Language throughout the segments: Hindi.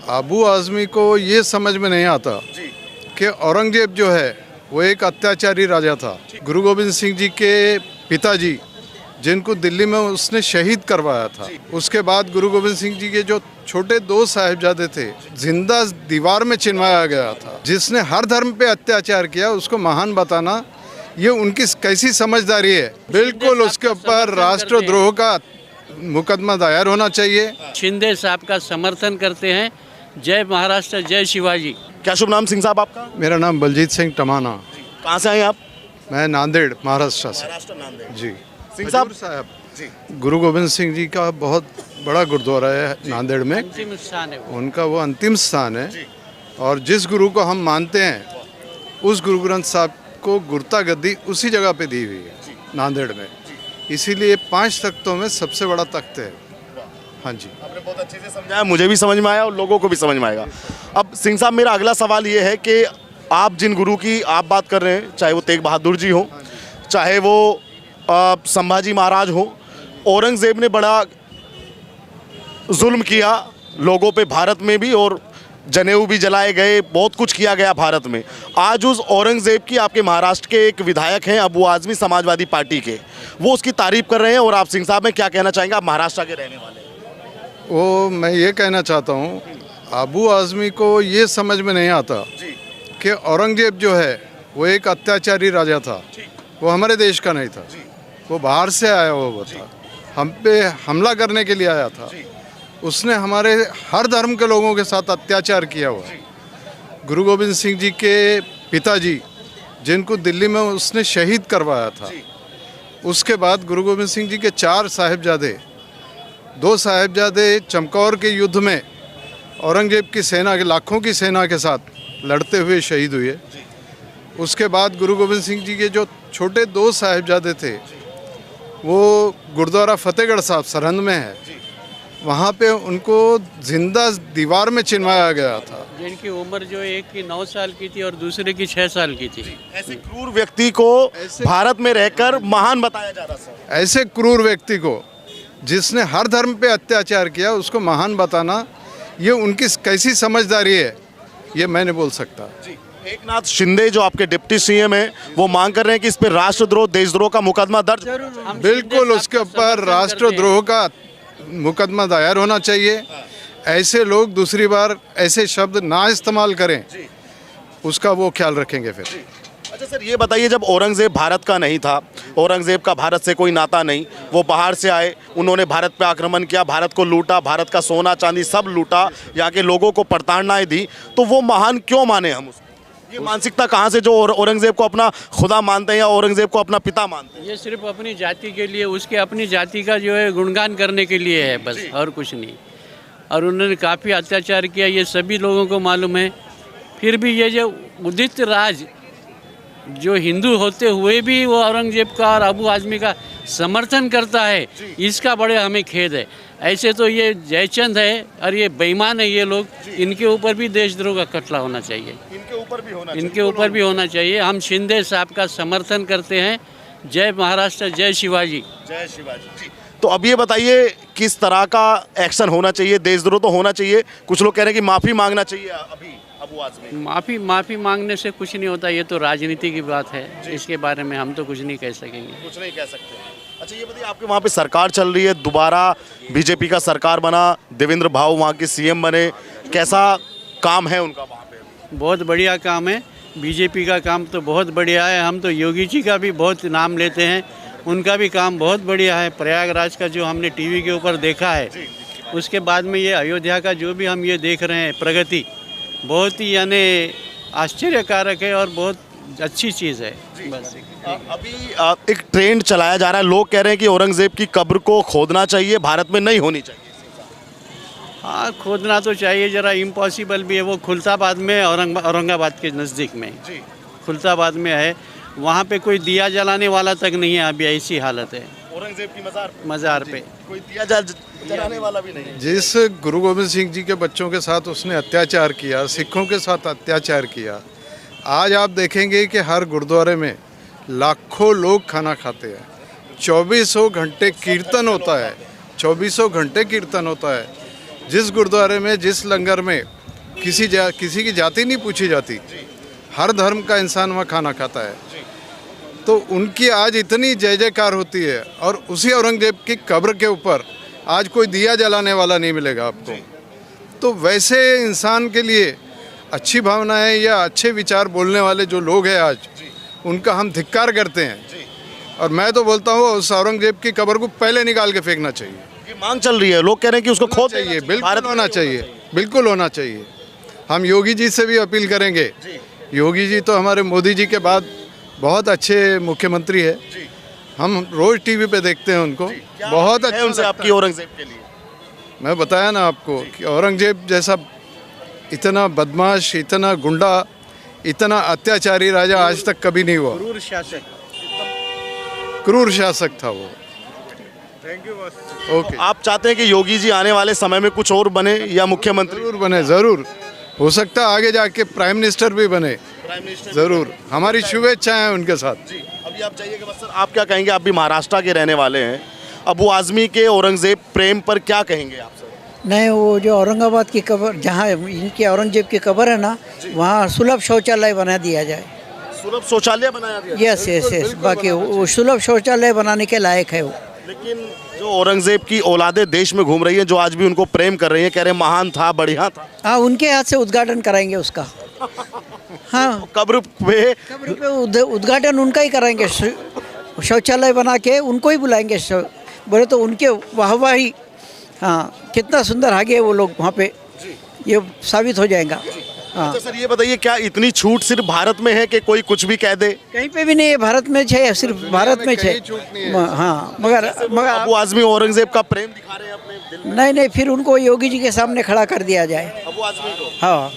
अबू आज़मी को ये समझ में नहीं आता कि औरंगजेब जो है वो एक अत्याचारी राजा था। गुरु गोविंद सिंह जी के पिताजी जिनको दिल्ली में उसने शहीद करवाया था, उसके बाद गुरु गोविंद सिंह जी के जो छोटे दो साहिबजादे थे जिंदा दीवार में चिनवाया गया था। जिसने हर धर्म पे अत्याचार किया उसको महान बताना ये उनकी कैसी समझदारी है। बिल्कुल उसके ऊपर राष्ट्रद्रोह का मुकदमा दायर होना चाहिए। शिंदे साहब का समर्थन करते हैं। जय महाराष्ट्र, जय शिवाजी। क्या शुभ नाम सिंह साहब आपका? मेरा नाम बलजीत सिंह टमाना। कहाँ से आए आप? मैं नांदेड़ महाराष्ट्र से। नांदेड़। जी सिंह साहब जी, गुरु गोविंद सिंह जी का बहुत बड़ा गुरुद्वारा है नांदेड़ में, अंतिम स्थान है वो। उनका वो अंतिम स्थान है। और जिस गुरु को हम मानते हैं उस गुरु ग्रंथ साहब को गुरता गद्दी उसी जगह पे दी हुई है नांदेड़ में, इसीलिए 5 तख्तों में सबसे बड़ा तख्त है। हाँ जी, आपने बहुत अच्छे से समझाया, मुझे भी समझ में आया और लोगों को भी समझ में आएगा। अब सिंह साहब मेरा अगला सवाल ये है कि आप जिन गुरु की आप बात कर रहे हैं, चाहे वो तेग बहादुर जी हो, चाहे वो संभाजी महाराज हो, औरंगजेब ने बड़ा जुल्म किया लोगों पे भारत में भी, और जनेऊ भी जलाए गए, बहुत कुछ किया गया भारत में। आज उस औरंगजेब की आपके महाराष्ट्र के एक विधायक हैं अबू आज़मी समाजवादी पार्टी के, वो उसकी तारीफ कर रहे हैं। और आप सिंह साहब में क्या कहना चाहेंगे? आप महाराष्ट्र के रहने वाले हैं। वो मैं ये कहना चाहता हूँ, अबू आज़मी को ये समझ में नहीं आता कि औरंगजेब जो है वो एक अत्याचारी राजा था। वो हमारे देश का नहीं था, वो बाहर से आया हुआ था, हम पे हमला करने के लिए आया था। उसने हमारे हर धर्म के लोगों के साथ अत्याचार किया हुआ। गुरु गोविंद सिंह जी के पिताजी जिनको दिल्ली में उसने शहीद करवाया था, उसके बाद गुरु गोविंद सिंह जी के 4 साहिबजादे, 2 साहिबजादे चमकौर के युद्ध में औरंगजेब की सेना के लाखों की सेना के साथ लड़ते हुए शहीद हुए। उसके बाद गुरु गोविंद सिंह जी के जो छोटे 2 साहिबजादे थे वो गुरुद्वारा फतेहगढ़ साहब सरहंद में है, वहाँ पे उनको जिंदा दीवार में चिनवाया गया था। जिनकी उम्र जो एक की 9 साल की थी और दूसरे की 6 साल की थी। ऐसे क्रूर व्यक्ति को भारत में रहकर महान बताया जा रहा है। ऐसे क्रूर व्यक्ति को जिसने हर धर्म पे अत्याचार किया उसको महान बताना ये उनकी कैसी समझदारी है, ये मैं नहीं बोल सकता। एकनाथ शिंदे जो आपके डिप्टी सीएम हैं, वो मांग कर रहे हैं कि इस पे राष्ट्रद्रोह देशद्रोह का मुकदमा दर्ज। बिल्कुल उसके ऊपर राष्ट्रद्रोह का मुकदमा दायर होना चाहिए। ऐसे लोग दूसरी बार ऐसे शब्द ना इस्तेमाल करें, उसका वो ख्याल रखेंगे फिर। अच्छा सर, ये बताइए, जब औरंगजेब भारत का नहीं था, औरंगजेब का भारत से कोई नाता नहीं, वो बाहर से आए, उन्होंने भारत पे आक्रमण किया, भारत को लूटा, भारत का सोना चांदी सब लूटा, यहाँ के लोगों को प्रताड़नाएं दी, तो वो महान क्यों माने हम उसको? ये मानसिकता कहाँ से जो औरंगजेब को अपना खुदा मानते हैं या औरंगजेब को अपना पिता मानते हैं? ये सिर्फ अपनी जाति के लिए, उसके अपनी जाति का जो है गुणगान करने के लिए है बस, और कुछ नहीं। और उन्होंने काफ़ी अत्याचार किया, ये सभी लोगों को मालूम है। फिर भी ये जो उदित राज जो हिंदू होते हुए भी वो औरंगजेब का और अबू आज़मी का समर्थन करता है, इसका बड़े हमें खेद है। ऐसे तो ये जयचंद है और ये बेईमान है ये लोग, इनके ऊपर भी देशद्रोह का कटला होना चाहिए। इनके ऊपर भी होना चाहिए। हम शिंदे साहब का समर्थन करते हैं। जय महाराष्ट्र, जय शिवाजी। जय शिवाजी। तो अब ये बताइए, किस तरह का एक्शन होना चाहिए? देशद्रोह तो होना चाहिए, कुछ लोग कह रहे हैं कि माफ़ी मांगना चाहिए अभी अबू आज़मी। माफ़ी मांगने से कुछ नहीं होता, ये तो राजनीति की बात है, इसके बारे में हम तो कुछ नहीं कह सकेंगे। कुछ नहीं कह सकते। अच्छा ये बताइए, आपके वहाँ पे सरकार चल रही है, दोबारा बीजेपी का सरकार बना, देवेंद्र भाऊ वहाँ के सीएम बने, कैसा काम है उनका वहाँ पे? बहुत बढ़िया काम है, बीजेपी का काम तो बहुत बढ़िया है। हम तो योगी जी का भी बहुत नाम लेते हैं, उनका भी काम बहुत बढ़िया है। प्रयागराज का जो हमने टीवी के ऊपर देखा है, उसके बाद में ये अयोध्या का जो भी हम ये देख रहे हैं प्रगति, बहुत ही यानी आश्चर्यकारक है और बहुत अच्छी चीज़ है। बस अभी एक ट्रेंड चलाया जा रहा है, लोग कह रहे हैं कि औरंगजेब की कब्र को खोदना चाहिए, भारत में नहीं होनी चाहिए। हाँ, खोदना तो चाहिए, ज़रा इम्पॉसिबल भी है। वो खुलताबाद में, औरंगाबाद के नज़दीक में खुलताबाद में है, वहाँ पे कोई दिया जलाने वाला तक नहीं है अभी, ऐसी हालत है। औरंगजेब की मज़ार पे कोई दिया जलाने वाला भी नहीं। जिस गुरु गोविंद सिंह जी के बच्चों के साथ उसने अत्याचार किया, सिखों के साथ अत्याचार किया, आज आप देखेंगे कि हर गुरुद्वारे में लाखों लोग खाना खाते हैं, 24 घंटे कीर्तन होता है, 24 घंटे कीर्तन होता है। जिस गुरुद्वारे में, जिस लंगर में किसी की जाति नहीं पूछी जाती, हर धर्म का इंसान वहाँ खाना खाता है, तो उनकी आज इतनी जय जयकार होती है। और उसी औरंगजेब की कब्र के ऊपर आज कोई दिया जलाने वाला नहीं मिलेगा आपको। तो वैसे इंसान के लिए अच्छी भावनाएं या अच्छे विचार बोलने वाले जो लोग हैं आज, उनका हम धिक्कार करते हैं। और मैं तो बोलता हूँ उस औरंगजेब की कब्र को पहले निकाल के फेंकना चाहिए। ये मांग चल रही है, लोग कह रहे हैं कि उसको खोद चाहिए, बिल्कुल होना चाहिए, बिल्कुल होना चाहिए। हम योगी जी से भी अपील करेंगे। योगी जी तो हमारे मोदी जी के बाद बहुत अच्छे मुख्यमंत्री है, हम रोज टीवी पे देखते हैं उनको, बहुत है अच्छा उनसे लगता आपकी औरंगजेब के लिए? मैं बताया ना आपको कि औरंगजेब जैसा इतना बदमाश, इतना गुंडा, इतना अत्याचारी राजा आज तक कभी नहीं हुआ। क्रूर शासक था वो। Thank you boss. ओके, आप चाहते हैं कि योगी जी आने वाले समय में कुछ और बने या मुख्यमंत्री? जरूर बने, जरूर हो सकता है आगे जाके प्राइम मिनिस्टर भी बने, प्राइम मिनिस्टर जरूर। हमारी शुभेच्छाएं हैं उनके साथ। जी। अभी आप जाइएगा बस सर, आप क्या कहेंगे? आप भी महाराष्ट्र के रहने वाले हैं, अबू आजमी के औरंगजेब प्रेम पर क्या कहेंगे आप सर? नहीं, वो जो औरंगाबाद की कब्र, जहाँ इनके औरंगजेब की कब्र है ना, वहाँ सुलभ शौचालय बना दिया जाए। सुलभ शौचालय बनाया गया? यस यस यस, बाकी वो सुलभ शौचालय बनाने के लायक है वो। लेकिन जो औरंगजेब की औलादे देश में घूम रही है, जो आज भी उनको प्रेम कर रही है, कह रहे हैं महान था, बढ़िया था। हाँ, उनके हाथ से उद्घाटन कराएंगे उसका। हाँ, कब्र पे कब्र पे उद्घाटन उनका ही कराएंगे, शौचालय बना के उनको ही बुलाएंगे। बोले तो उनके वाहवाही, हाँ, कितना सुंदर आगे वो लोग वहाँ पे, ये साबित हो जाएगा। हाँ, अच्छा सर, ये बताइए क्या इतनी छूट सिर्फ भारत में है कि कोई कुछ भी कह दे? कहीं पे भी नहीं है, भारत में है, सिर्फ भारत में है। कहीं छूट नहीं है। हाँ, मगर अबू आजमी औरंगजेब का प्रेम दिखा रहे हैं अपने दिल में। नहीं, फिर उनको योगी जी के सामने खड़ा कर दिया जाए। अबू आजमी को हाँ,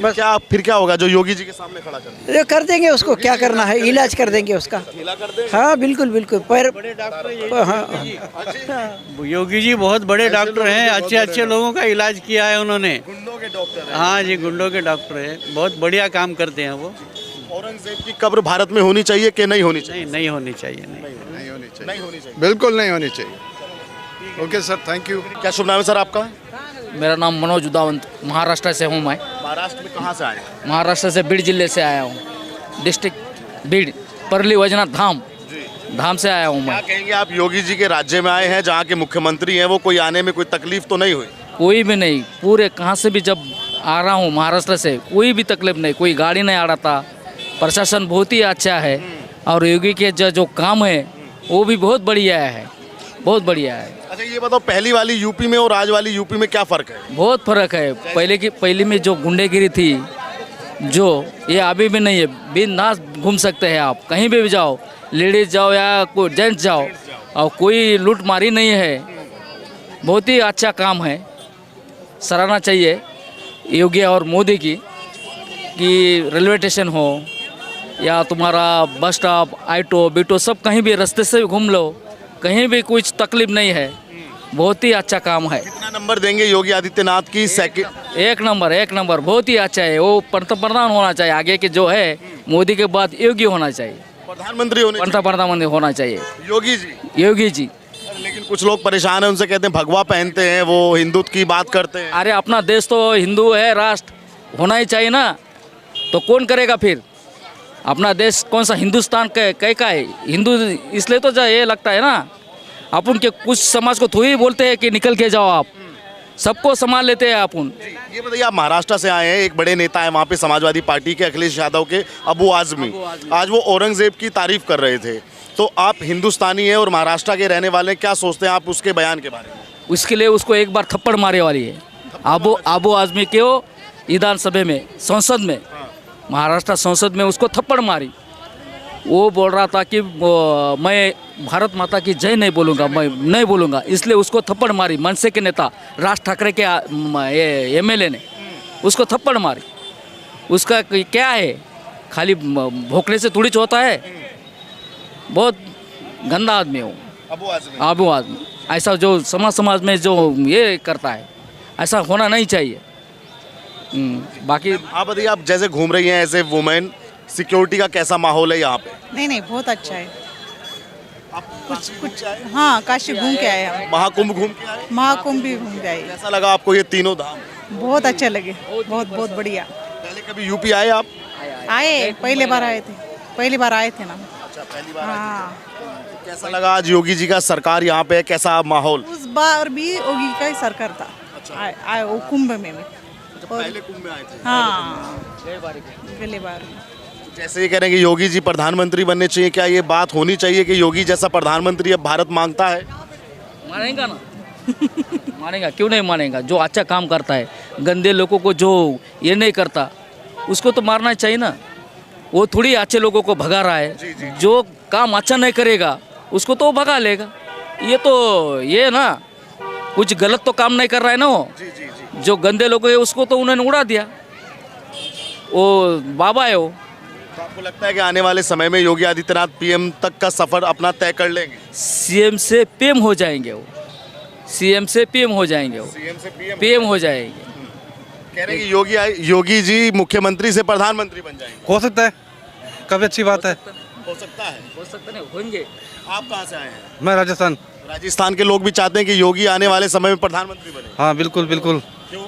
बस क्या फिर क्या होगा जो योगी जी के सामने खड़ा कर ये कर देंगे, उसको क्या करना है, इलाज कर देंगे उसका। ढीला कर दे? हाँ, बिल्कुल बिल्कुल। पर योगी जी बहुत बड़े डॉक्टर हैं, अच्छे अच्छे लोगों का इलाज किया है उन्होंने। गुंडों के डॉक्टर हैं। हाँ जी, गुंडों के डॉक्टर हैं, बहुत बढ़िया काम करते हैं वो। औरंगजेब की कब्र भारत में होनी चाहिए कि नहीं होनी चाहिए? नहीं होनी चाहिए, नहीं। नहीं होनी चाहिए, नहीं होनी चाहिए। बिल्कुल नहीं होनी चाहिए। Okay sir, thank you. क्या शुभ नाम है सर आपका? मेरा नाम मनोज उदावंत, महाराष्ट्र से हूँ मैं। महाराष्ट्र में कहाँ से आए? महाराष्ट्र से बीड़ जिले से आया हूँ, डिस्ट्रिक्ट बीड़, परली वैजनाथ धाम से आया हूँ क्या मैं। कहेंगे आप, योगी जी के राज्य में आए हैं जहाँ के मुख्यमंत्री हैं, वो कोई आने में कोई तकलीफ तो नहीं हुई? कोई भी नहीं, पूरे कहाँ से भी जब आ रहा हूँ महाराष्ट्र से, कोई भी तकलीफ नहीं, कोई गाड़ी नहीं आ रहा था। प्रशासन बहुत ही अच्छा है और योगी के जो काम है वो भी बहुत बढ़िया है, बहुत बढ़िया है। अच्छा ये बताओ, पहली वाली यूपी में और आज वाली यूपी में क्या फ़र्क है? बहुत फर्क है। पहले में जो गुंडेगिरी थी, जो ये अभी भी नहीं है। बिंदास घूम सकते हैं आप, कहीं भी जाओ, लेडीज जाओ या कोई जेंट्स जाओ, और कोई लूट मारी नहीं है। बहुत ही अच्छा काम है, सराहना चाहिए योगी और मोदी की। कि रेलवे स्टेशन हो या तुम्हारा बस स्टॉप, ऑटो बीटो, सब कहीं भी रास्ते से घूम लो, कहीं भी कुछ तकलीफ नहीं है। बहुत ही अच्छा काम है। कितना नंबर देंगे योगी आदित्यनाथ की? सेकंड। एक नंबर, बहुत ही अच्छा है। वो पंतप्रधान होना चाहिए, आगे के जो है मोदी के बाद योगी होना चाहिए, प्रधानमंत्री होने पंतप्रधान होना चाहिए योगी जी। योगी जी। लेकिन कुछ लोग परेशान हैं, उनसे कहते हैं भगवा पहनते हैं, वो हिंदुत्व की बात करते हैं। अरे अपना देश तो हिंदू है, राष्ट्र होना ही चाहिए ना, तो कौन करेगा फिर? अपना देश कौन सा हिंदुस्तान का है? हिंदू इसलिए तो ये लगता है ना, अपन के कुछ समाज को थोड़ी बोलते हैं कि निकल के जाओ आप, सबको संभाल लेते हैं अपन। ये बताइए, आप महाराष्ट्र से आए हैं, एक बड़े नेता है वहाँ पे समाजवादी पार्टी के, अखिलेश यादव के, अबू आजमी। आज वो औरंगजेब की तारीफ कर रहे थे, तो आप हिंदुस्तानी हैं और महाराष्ट्र के रहने वाले, क्या सोचते हैं आप उसके बयान के बारे में? उसके लिए उसको एक बार थप्पड़ मारे वाली है अबू आजमी के। वो विधानसभा में, संसद में, महाराष्ट्र संसद में उसको थप्पड़ मारी। वो बोल रहा था कि मैं भारत माता की जय नहीं बोलूँगा, मैं नहीं बोलूँगा, इसलिए उसको थप्पड़ मारी। मनसे के नेता राज ठाकरे के एमएलए ने उसको थप्पड़ मारी। उसका क्या है, खाली भोंकने से थोड़ी होता है। बहुत गंदा आदमी हो अबू आजमी। ऐसा जो समाज में जो ये करता है, ऐसा होना नहीं चाहिए। बाकी आप बताइए, आप जैसे घूम रही हैं एज ए वुमेन, सिक्योरिटी का कैसा माहौल है यहाँ पे? नहीं, बहुत अच्छा है। कुछ कुछ हाँ काशी घूम के आए हम। महाकुंभ घूम के आए, महाकुंभ भी घूम के आए। कैसा लगा आपको ये तीनों धाम? बहुत अच्छे लगे, बहुत बहुत बढ़िया। पहले कभी यूपी आए आप? आए, पहली बार आए थे, पहली बार आए थे ना। अच्छा, पहली बार आए हाँ, थे। कैसा लगा आज योगी जी का सरकार यहाँ पे है, कैसा माहौल? उस बार भी योगी का ही सरकार था। आए वो कुंभ में भी। पहले कुंभ में आए थे। हाँ, पहली बार। जैसे ये कह रहे हैं कि योगी जी प्रधानमंत्री बनने चाहिए, क्या ये बात होनी चाहिए कि योगी जैसा प्रधानमंत्री अब भारत मांगता है? मानेगा ना मानेगा, क्यों नहीं मानेगा? जो अच्छा काम करता है, गंदे लोगों को जो ये नहीं करता, उसको तो मारना चाहिए ना। वो थोड़ी अच्छे लोगों को भगा रहा है। जो काम अच्छा नहीं करेगा उसको तो वो भगा लेगा। ये तो ये ना, कुछ गलत तो काम नहीं कर रहा है ना वो। जो गंदे लोग है उसको तो उन्होंने उड़ा दिया। वो बाबा है वो। तो आपको लगता है कि आने वाले समय में योगी आदित्यनाथ पीएम तक का सफर अपना तय कर लेंगे? सीएम से पीएम हो जाएंगे वो। सीएम से पीएम हो जाएंगे वो। सीएम से पीएम हो जाएंगे। कह रहे हैं कि योगी जी मुख्यमंत्री से प्रधानमंत्री बन जाएंगे। हो सकता है, काफ़ी अच्छी बात है। हो सकता है। हो सकता नहीं होंगे। आप कहाँ से आए हैं? मैं राजस्थान। राजस्थान के लोग भी चाहते हैं कि योगी आने वाले समय में प्रधानमंत्री बने। हाँ बिल्कुल बिल्कुल। क्यों?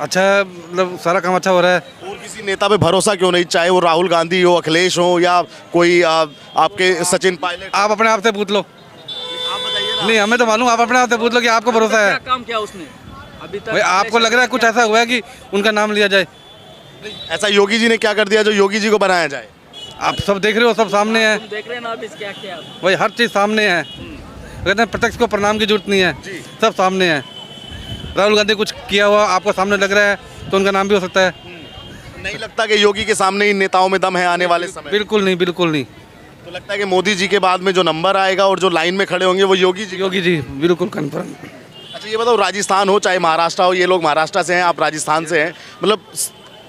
अच्छा है, मतलब सारा काम अच्छा हो रहा है। और किसी नेता पे भरोसा क्यों नहीं, चाहे वो राहुल गांधी हो, अखिलेश हो, या कोई आपके सचिन पायलट? आप अपने आप से पूछ लो। आप बताइए ना। नहीं, हमें तो मालूम, आप अपने आप से पूछ लो कि आपको भरोसा है। क्या काम किया उसने अभी तक? भाई आपको लग रहा है कुछ ऐसा हुआ है कि उनका नाम लिया जाए? ऐसा योगी जी ने क्या कर दिया जो योगी जी को बनाया जाए? आप सब देख रहे हो, सब सामने है। तुम देख रहे हैं ना अभी क्या क्या। भाई हर चीज़ सामने है। कहते हैं प्रत्यक्ष को प्रणाम की जरूरत नहीं है, सब सामने है। राहुल गांधी कुछ किया हुआ आपको सामने लग रहा है तो उनका नाम भी हो सकता है। नहीं लगता कि योगी के सामने इन नेताओं में दम है आने वाले समय? बिल्कुल नहीं, बिल्कुल नहीं। तो लगता है कि मोदी जी के बाद में जो नंबर आएगा और जो लाइन में खड़े होंगे वो योगी जी। योगी जी बिल्कुल कन्फर्म। अच्छा, ये बताओ, राजस्थान हो चाहे महाराष्ट्र हो, ये लोग महाराष्ट्र से हैं, आप राजस्थान से हैं, मतलब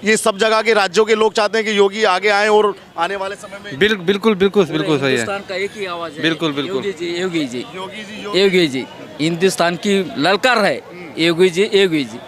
ये सब जगह के राज्यों के लोग चाहते हैं कि योगी आगे आए और आने वाले समय में। बिल्कुल बिल्कुल बिल्कुल बिल्कुल सही है। हिंदुस्तान का एक ही आवाज है। बिल्कुल बिल्कुल। योगी जी, योगी जी, योगी जी, योगी जी, हिंदुस्तान की ललकार है। योगी जी, योगी जी।